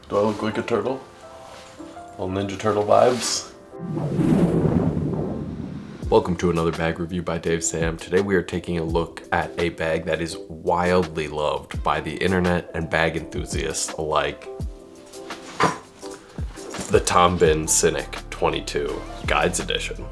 Do I look like a turtle? All Ninja Turtle vibes. Welcome to another bag review by Dave Sam. Today we are taking a look at a bag that is wildly loved by the internet and bag enthusiasts alike. The Tom Bihn Synik 22 Guides Edition.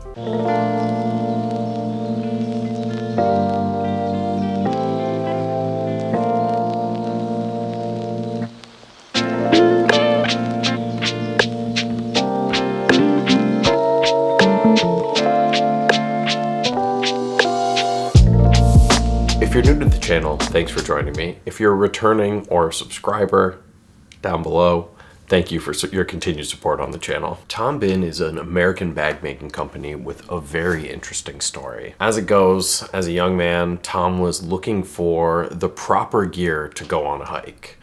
If you're new to the channel, thanks for joining me. If you're a returning or a subscriber, down below, thank you for your continued support on the channel. Tom Bihn is an American bag making company with a very interesting story. As it goes, as a young man, Tom was looking for the proper gear to go on a hike.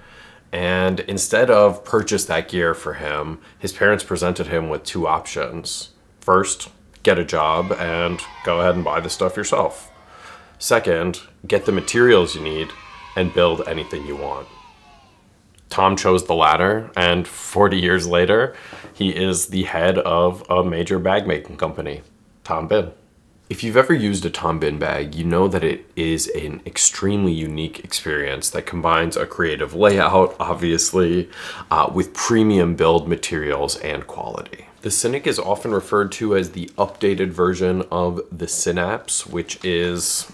And instead of purchase that gear for him, his parents presented him with two options. First, get a job and go ahead and buy the stuff yourself. Second, get the materials you need and build anything you want. Tom chose the latter, and 40 years later, he is the head of a major bag making company, Tom Bihn. If you've ever used a Tom Bihn bag, you know that it is an extremely unique experience that combines a creative layout, obviously, with premium build materials and quality. The Synik is often referred to as the updated version of the Synapse, which is,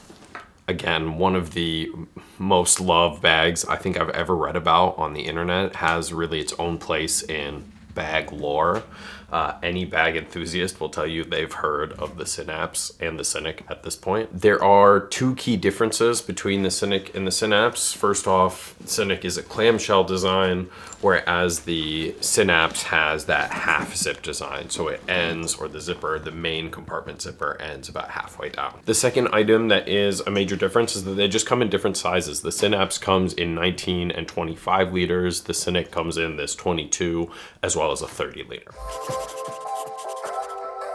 again, one of the most loved bags I think I've ever read about on the internet. It has really its own place in bag lore. Any bag enthusiast will tell you they've heard of the Synapse and the Synik at this point. There are two key differences between the Synik and the Synapse. First off, Synik is a clamshell design, whereas the Synapse has that half zip design. So it ends, or the zipper, the main compartment zipper ends about halfway down. The second item that is a major difference is that they just come in different sizes. The Synapse comes in 19 and 25 liters. The Synik comes in this 22 as well as a 30 liter.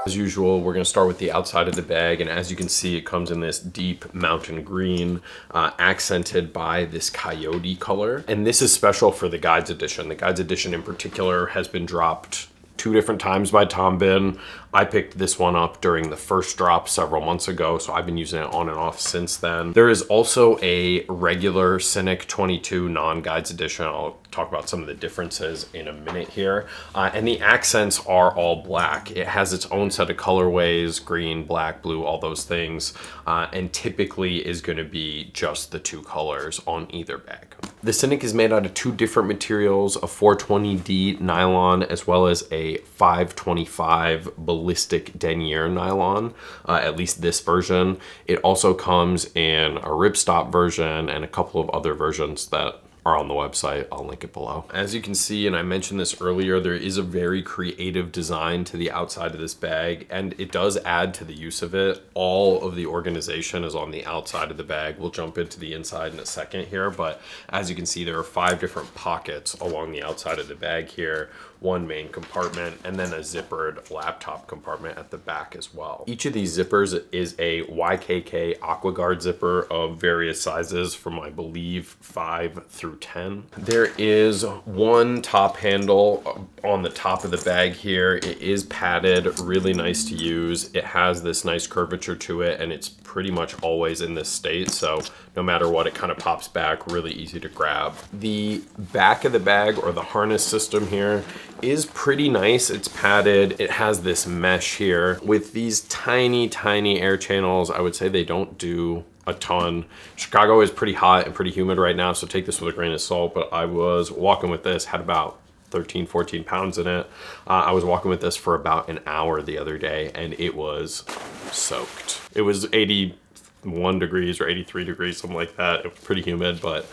As usual, we're going to start with the outside of the bag, and as you can see, it comes in this deep mountain green, accented by this coyote color. And this is special for the Guides Edition. The Guides Edition in particular has been dropped 2 different times by Tom Bihn. I picked this one up during the first drop several months ago, so I've been using it on and off since then. There is also a regular Synik 22 non-Guides Edition. I'll talk about some of the differences in a minute here. And the accents are all black. It has its own set of colorways, green, black, blue, all those things, and typically is going to be just the 2 colors on either bag. The Synik is made out of 2 different materials, a 420D nylon as well as a 525 ballistic denier nylon, at least this version. It also comes in a ripstop version and a couple of other versions that are on the website. I'll link it below. As you can see, and I mentioned this earlier, there is a very creative design to the outside of this bag, and it does add to the use of it. All of the organization is on the outside of the bag. We'll jump into the inside in a second here, but as you can see, there are 5 different pockets along the outside of the bag here. 1 main compartment, and then a zippered laptop compartment at the back as well. Each of these zippers is a YKK AquaGuard zipper of various sizes from, I believe, 5 through 10. There is 1 top handle on the top of the bag here. It is padded, really nice to use. It has this nice curvature to it, and it's pretty much always in this state, so no matter what, it kind of pops back, really easy to grab. The back of the bag, or the harness system here, is pretty nice. It's padded. It has this mesh here with these tiny, tiny air channels. I would say they don't do a ton. Chicago is pretty hot and pretty humid right now, so take this with a grain of salt, but I was walking with this, had about 13, 14 pounds in it. I was walking with this for about an hour the other day, and it was soaked. It was 81 degrees or 83 degrees, something like that. It was pretty humid, but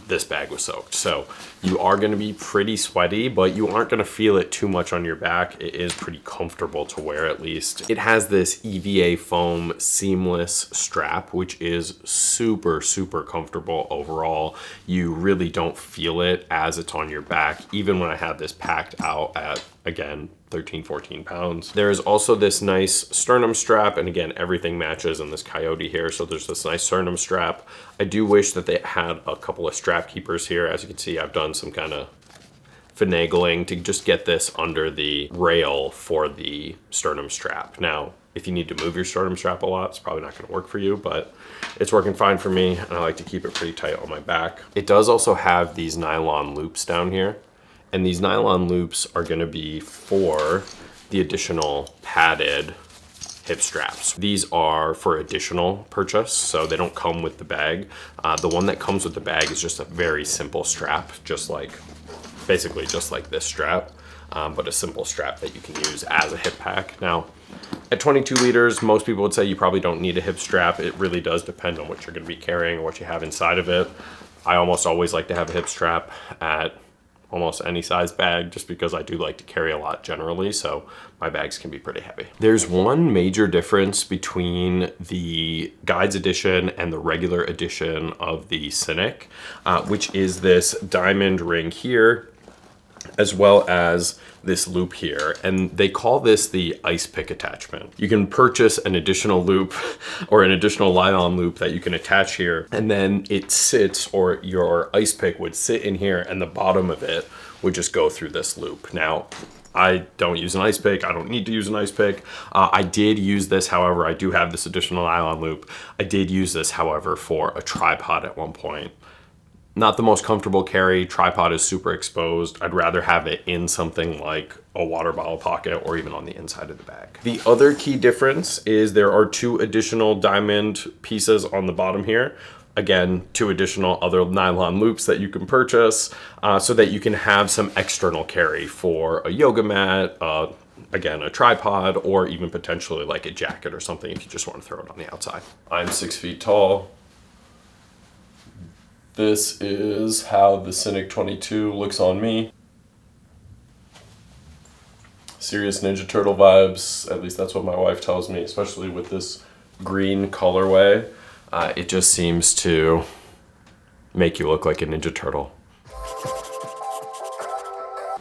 this bag was soaked. So you are going to be pretty sweaty, but you aren't going to feel it too much on your back. It is pretty comfortable to wear, at least. It has this EVA foam seamless strap, which is super, super comfortable overall. You really don't feel it as it's on your back, even when I had this packed out at, again, 13, 14 pounds. There is also this nice sternum strap, and again, everything matches in this coyote here, so there's this nice sternum strap. I do wish that they had a couple of strap keepers here. As you can see, I've done some kind of finagling to just get this under the rail for the sternum strap. Now, if you need to move your sternum strap a lot, it's probably not going to work for you, but it's working fine for me, and I like to keep it pretty tight on my back. It does also have these nylon loops down here, and these nylon loops are going to be for the additional padded hip straps. These are for additional purchase, so they don't come with the bag. The one that comes with the bag is just a very simple strap, basically just like this strap, but a simple strap that you can use as a hip pack. Now, at 22 liters, most people would say you probably don't need a hip strap. It really does depend on what you're going to be carrying or what you have inside of it. I almost always like to have a hip strap at almost any size bag, just because I do like to carry a lot generally, so my bags can be pretty heavy. There's one major difference between the Guides edition and the regular edition of the Synik, which is this diamond ring here, as well as this loop here, and they call this the ice pick attachment. You can purchase an additional loop or an additional nylon loop that you can attach here, and then it sits, or your ice pick would sit in here, and the bottom of it would just go through this loop. Now, I don't use an ice pick. I don't need to use an ice pick. I did use this, however, I do have this additional nylon loop. I did use this, however, for a tripod at one point. Not the most comfortable carry. Tripod is super exposed. I'd rather have it in something like a water bottle pocket or even on the inside of the bag. The other key difference is there are 2 additional diamond pieces on the bottom here. Again, 2 additional other nylon loops that you can purchase so that you can have some external carry for a yoga mat, again, a tripod, or even potentially like a jacket or something if you just want to throw it on the outside. I'm 6 feet tall. This is how the Synik 22 looks on me. Serious Ninja Turtle vibes, at least that's what my wife tells me, especially with this green colorway. It just seems to make you look like a Ninja Turtle.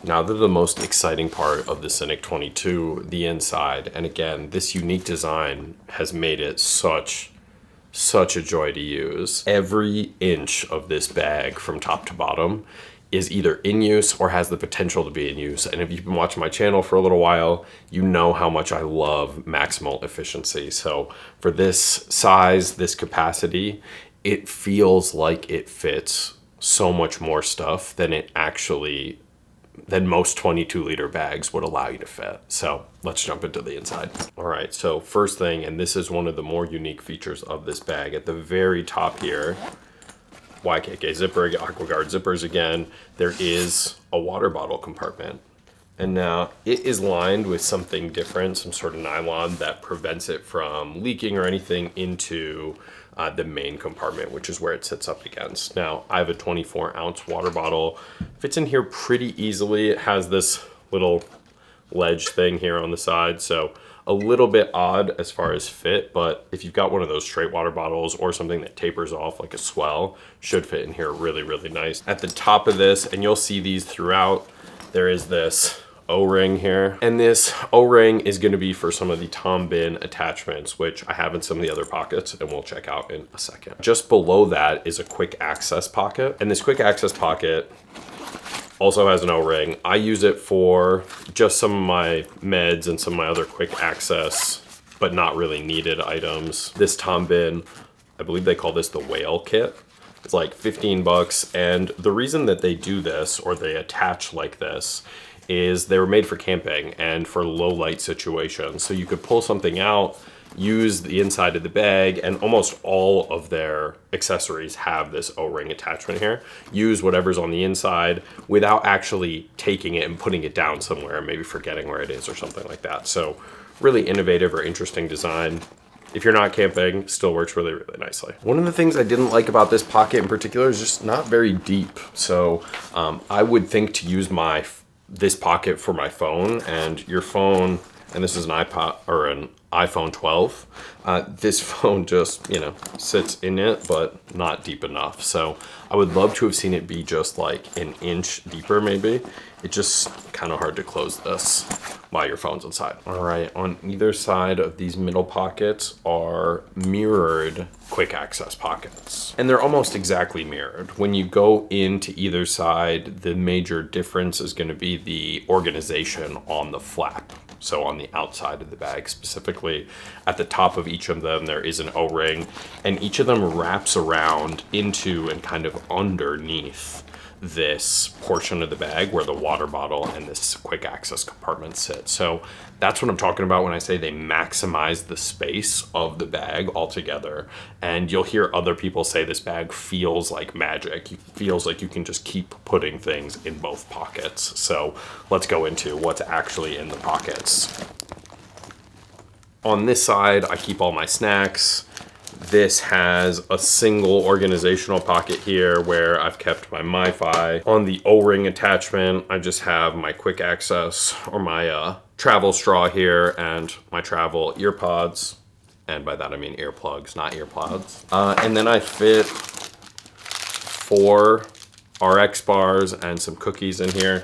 Now to the most exciting part of the Synik 22, the inside. And again, this unique design has made it such a joy to use. Every inch of this bag from top to bottom is either in use or has the potential to be in use. And if you've been watching my channel for a little while, you know how much I love maximal efficiency. So for this size, this capacity, it feels like it fits so much more stuff than most 22-liter bags would allow you to fit. So let's jump into the inside. All right, so first thing, and this is one of the more unique features of this bag, at the very top here, YKK zipper, AquaGuard zippers again, there is a water bottle compartment. And now it is lined with something different, some sort of nylon that prevents it from leaking or anything into the main compartment, which is where it sits up against. Now, I have a 24-ounce water bottle. Fits in here pretty easily. It has this little ledge thing here on the side, so a little bit odd as far as fit, but if you've got one of those straight water bottles or something that tapers off like a swell, should fit in here really, really nice. At the top of this, and you'll see these throughout, there is this O-ring here, and this O-ring is going to be for some of the Tom Bihn attachments, which I have in some of the other pockets, and we'll check out in a second. Just below that is a quick access pocket, and this quick access pocket also has an O-ring. I use it for just some of my meds and some of my other quick access, but not really needed items. This Tom Bihn, I believe they call this the whale kit. It's like 15 bucks, and the reason that they do this, or they attach like this, is they were made for camping and for low light situations. So you could pull something out, use the inside of the bag, and almost all of their accessories have this O-ring attachment here. Use whatever's on the inside without actually taking it and putting it down somewhere and maybe forgetting where it is or something like that. So really innovative or interesting design. If you're not camping, still works really, really nicely. One of the things I didn't like about this pocket in particular is just not very deep. So I would think to use this pocket for my phone, and your phone, and this is an iPod or an iPhone 12. This phone just, you know, sits in it, but not deep enough. So I would love to have seen it be just like an inch deeper maybe. It's just kind of hard to close this while your phone's inside. All right, on either side of these middle pockets are mirrored quick access pockets. And they're almost exactly mirrored. When you go into either side, the major difference is going to be the organization on the flap. So on the outside of the bag specifically, at the top of each of them, there is an O-ring, and each of them wraps around into and kind of underneath this portion of the bag where the water bottle and this quick access compartment sit. So that's what I'm talking about when I say they maximize the space of the bag altogether. And you'll hear other people say this bag feels like magic. It feels like you can just keep putting things in both pockets. So let's go into what's actually in the pockets. On this side, I keep all my snacks. This has a single organizational pocket here where I've kept my MiFi. On the O-ring attachment, I just have my quick access or my travel straw here and my travel ear pods. And by that I mean earplugs, not earpods. And then I fit 4 RX bars and some cookies in here,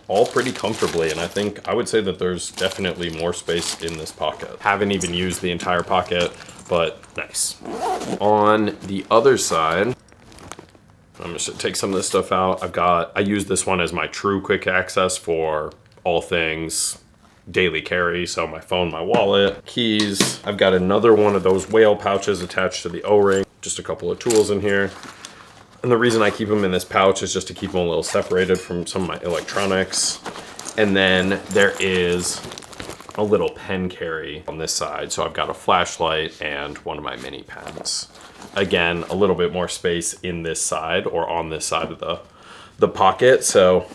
all pretty comfortably. And I would say that there's definitely more space in this pocket. Haven't even used the entire pocket, but nice. On the other side, I'm just gonna take some of this stuff out. I use this one as my true quick access for all things daily carry. So my phone, my wallet, keys. I've got another one of those whale pouches attached to the O-ring. Just a couple of tools in here. And the reason I keep them in this pouch is just to keep them a little separated from some of my electronics. And then there is a little pen carry on this side. So I've got a flashlight and one of my mini pens. Again, a little bit more space in this side or on this side of the pocket. So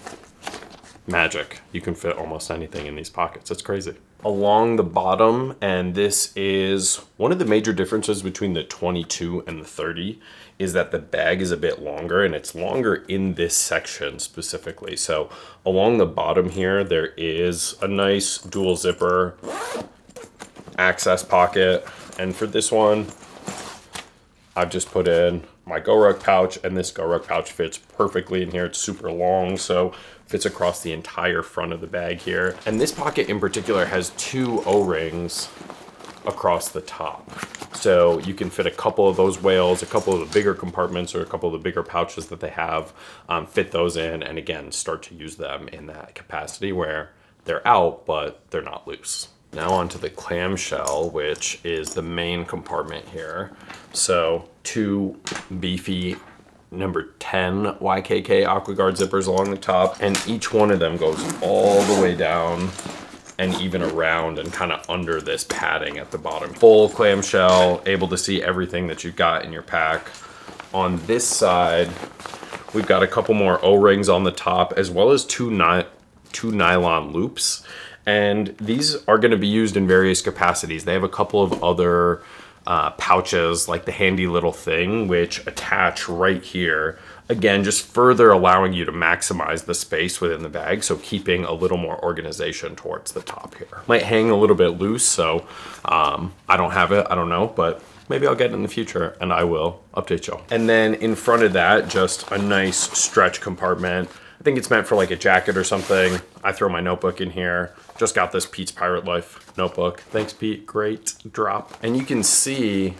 magic. You can fit almost anything in these pockets. It's crazy. Along the bottom, and this is one of the major differences between the 22 and the 30, is that the bag is a bit longer, and it's longer in this section specifically. So along the bottom here, there is a nice dual zipper access pocket. And for this one, I've just put in my GoRuck pouch, and this GoRuck pouch fits perfectly in here. It's super long, so fits across the entire front of the bag here. And this pocket in particular has 2 O-rings across the top. So you can fit a couple of those whales, a couple of the bigger compartments, or a couple of the bigger pouches that they have, fit those in, and again, start to use them in that capacity where they're out, but they're not loose. Now onto the clamshell, which is the main compartment here. So 2 beefy number 10 YKK AquaGuard zippers along the top, and each one of them goes all the way down and even around and kind of under this padding at the bottom. Full clamshell, able to see everything that you've got in your pack. On this side, we've got a couple more O-rings on the top, as well as two nylon loops. And these are going to be used in various capacities. They have a couple of other pouches, like the handy little thing, which attach right here. Again, just further allowing you to maximize the space within the bag, so keeping a little more organization towards the top here. Might hang a little bit loose, so I don't have it, I don't know, but maybe I'll get it in the future, and I will update y'all. And then in front of that, just a nice stretch compartment. I think it's meant for like a jacket or something. I throw my notebook in here. Just got this Pete's Pirate Life notebook. Thanks, Pete. Great drop. And you can see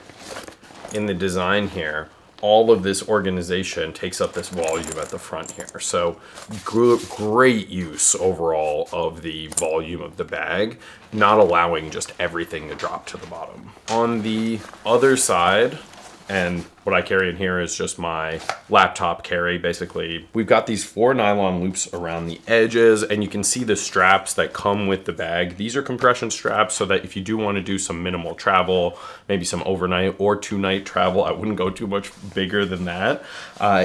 in the design here, all of this organization takes up this volume at the front here. So great use overall of the volume of the bag, not allowing just everything to drop to the bottom. On the other side, and what I carry in here is just my laptop carry, basically. We've got these 4 nylon loops around the edges, and you can see the straps that come with the bag. These are compression straps, so that if you do want to do some minimal travel, maybe some overnight or 2-night travel, I wouldn't go too much bigger than that.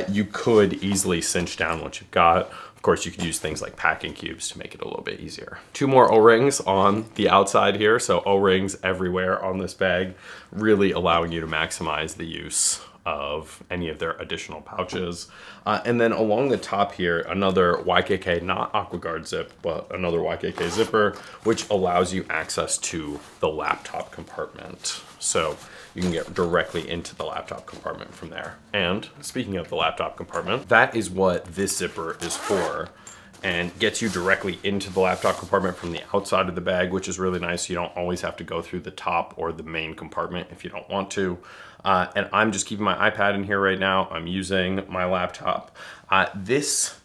You could easily cinch down what you've got. Of course, you could use things like packing cubes to make it a little bit easier. 2 more O-rings on the outside here. So O-rings everywhere on this bag, really allowing you to maximize the use of any of their additional pouches. And then along the top here, another YKK, not AquaGuard zip, but another YKK zipper, which allows you access to the laptop compartment. So you can get directly into the laptop compartment from there. And speaking of the laptop compartment, that is what this zipper is for, and gets you directly into the laptop compartment from the outside of the bag, which is really nice. You don't always have to go through the top or the main compartment if you don't want to. And I'm just keeping my iPad in here right now. I'm using my laptop. This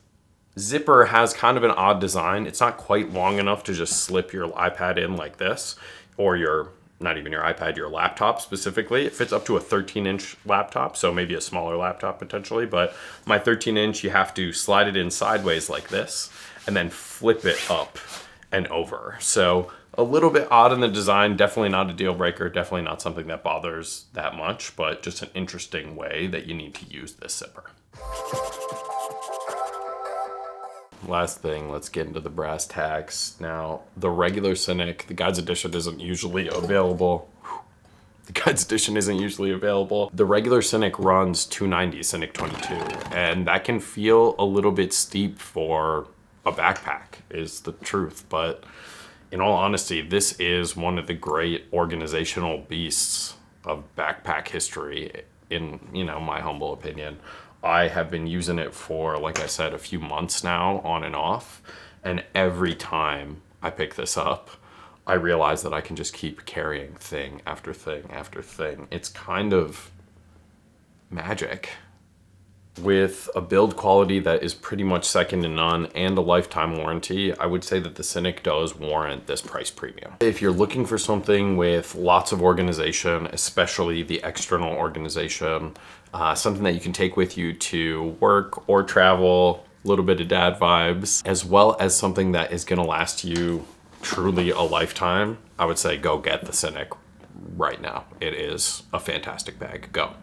zipper has kind of an odd design. It's not quite long enough to just slip your iPad in like this, or not even your iPad, your laptop specifically. It fits up to a 13-inch laptop, so maybe a smaller laptop potentially, but my 13-inch, you have to slide it in sideways like this and then flip it up and over. So a little bit odd in the design, definitely not a deal breaker, definitely not something that bothers that much, but just an interesting way that you need to use this zipper. Last thing, let's get into the brass tacks. Now, the regular Synik, the Guides Edition isn't usually available. The Guides Edition isn't usually available. The regular Synik runs $290, Synik 22, and that can feel a little bit steep for a backpack, is the truth. But in all honesty, this is one of the great organizational beasts of backpack history, in, my humble opinion. I have been using it for, like I said, a few months now, on and off. And every time I pick this up, I realize that I can just keep carrying thing after thing after thing. It's kind of magic. With a build quality that is pretty much second to none and a lifetime warranty, I would say that the Synik does warrant this price premium. If you're looking for something with lots of organization, especially the external organization, something that you can take with you to work or travel, a little bit of dad vibes, as well as something that is gonna last you truly a lifetime, I would say go get the Synik right now. It is a fantastic bag. Go.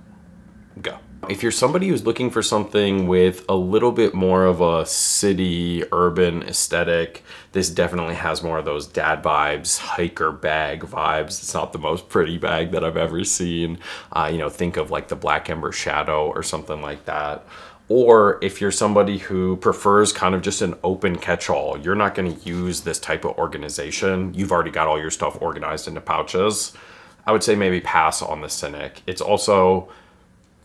If you're somebody who's looking for something with a little bit more of a city, urban aesthetic, this definitely has more of those dad vibes, hiker bag vibes. It's not the most pretty bag that I've ever seen. Think of like the Black Ember Shadow or something like that. Or if you're somebody who prefers kind of just an open catch-all, you're not going to use this type of organization. You've already got all your stuff organized into pouches. I would say maybe pass on the Synik. It's also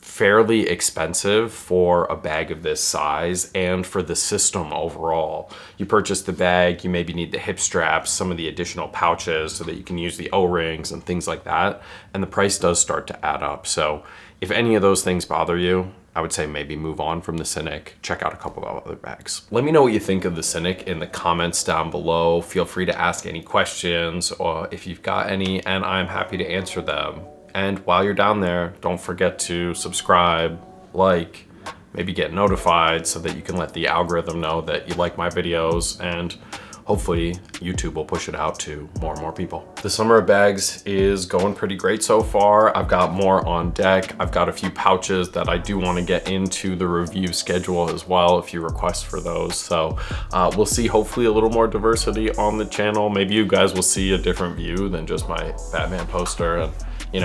fairly expensive for a bag of this size and for the system overall. You purchase the bag, you maybe need the hip straps, some of the additional pouches so that you can use the O-rings and things like that. And the price does start to add up. So if any of those things bother you, I would say maybe move on from the Synik, check out a couple of other bags. Let me know what you think of the Synik in the comments down below. Feel free to ask any questions or if you've got any, and I'm happy to answer them. And while you're down there, don't forget to subscribe, like, maybe get notified so that you can let the algorithm know that you like my videos, and hopefully YouTube will push it out to more and more people. The summer of bags is going pretty great so far. I've got more on deck. I've got a few pouches that I do want to get into the review schedule as well, a few requests for those. So we'll see hopefully a little more diversity on the channel. Maybe you guys will see a different view than just my Batman poster and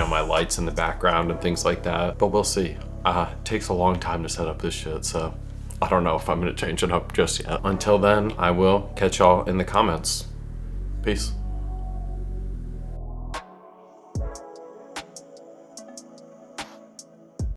my lights in the background and things like that, but we'll see. It takes a long time to set up this shit, so I don't know if I'm gonna change it up just yet. Until then, I will catch y'all in the comments. Peace.